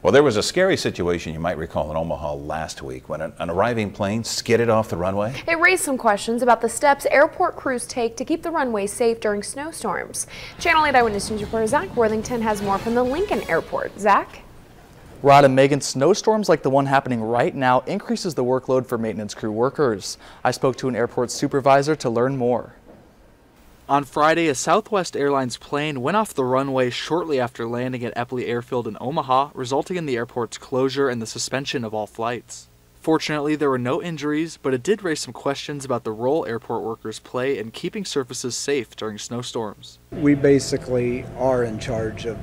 Well, there was a scary situation you might recall in Omaha last week when an arriving plane skidded off the runway. It raised some questions about the steps airport crews take to keep the runways safe during snowstorms. Channel 8 Eyewitness News reporter Zach Worthington has more from the Lincoln Airport. Zach? Rod and Megan, snowstorms like the one happening right now increases the workload for maintenance crew workers. I spoke to an airport supervisor to learn more. On Friday, a Southwest Airlines plane went off the runway shortly after landing at Eppley Airfield in Omaha, resulting in the airport's closure and the suspension of all flights. Fortunately, there were no injuries, but it did raise some questions about the role airport workers play in keeping surfaces safe during snowstorms. We basically are in charge of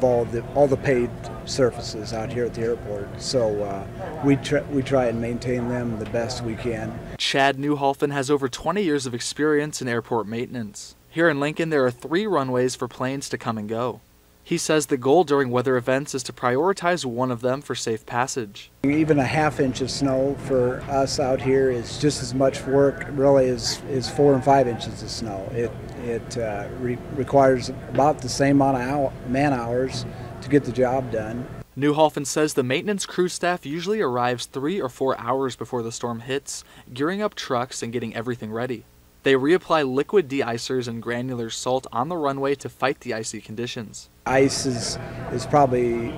all the paved surfaces out here at the airport, so we try and maintain them the best we can. Chad Newholfen has over 20 years of experience in airport maintenance. Here in Lincoln, there are 3 runways for planes to come and go. He says the goal during weather events is to prioritize one of them for safe passage. Even a ½ inch of snow for us out here is just as much work really as 4 and 5 inches of snow. It requires about the same amount of man hours to get the job done. Newholfen says the maintenance crew staff usually arrives 3 or 4 hours before the storm hits, gearing up trucks and getting everything ready. They reapply liquid de-icers and granular salt on the runway to fight the icy conditions. Ice is probably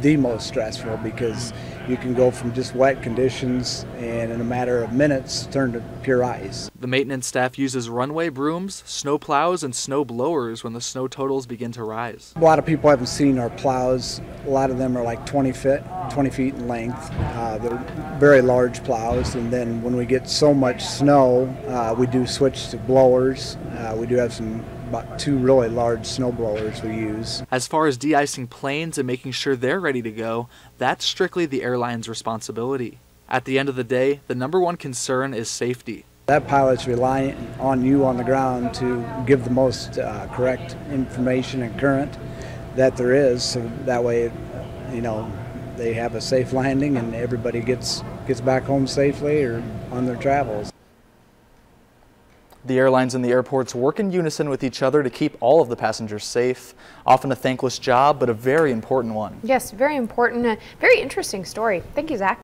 the most stressful because you can go from just wet conditions and in a matter of minutes turn to pure ice. The maintenance staff uses runway brooms, snow plows, and snow blowers when the snow totals begin to rise. A lot of people haven't seen our plows. A lot of them are like 20 feet in length. They're very large plows, and then when we get so much snow, we do switch to blowers. We do have about 2 really large snow blowers we use. As far as de-icing planes and making sure they're ready to go, that's strictly the airline's responsibility. At the end of the day, the #1 concern is safety. That pilot's relying on you on the ground to give the most correct information and current that there is, so that way, they have a safe landing and everybody gets back home safely or on their travels. The airlines and the airports work in unison with each other to keep all of the passengers safe. Often a thankless job, but a very important one. Yes, very important. Very interesting story. Thank you, Zach.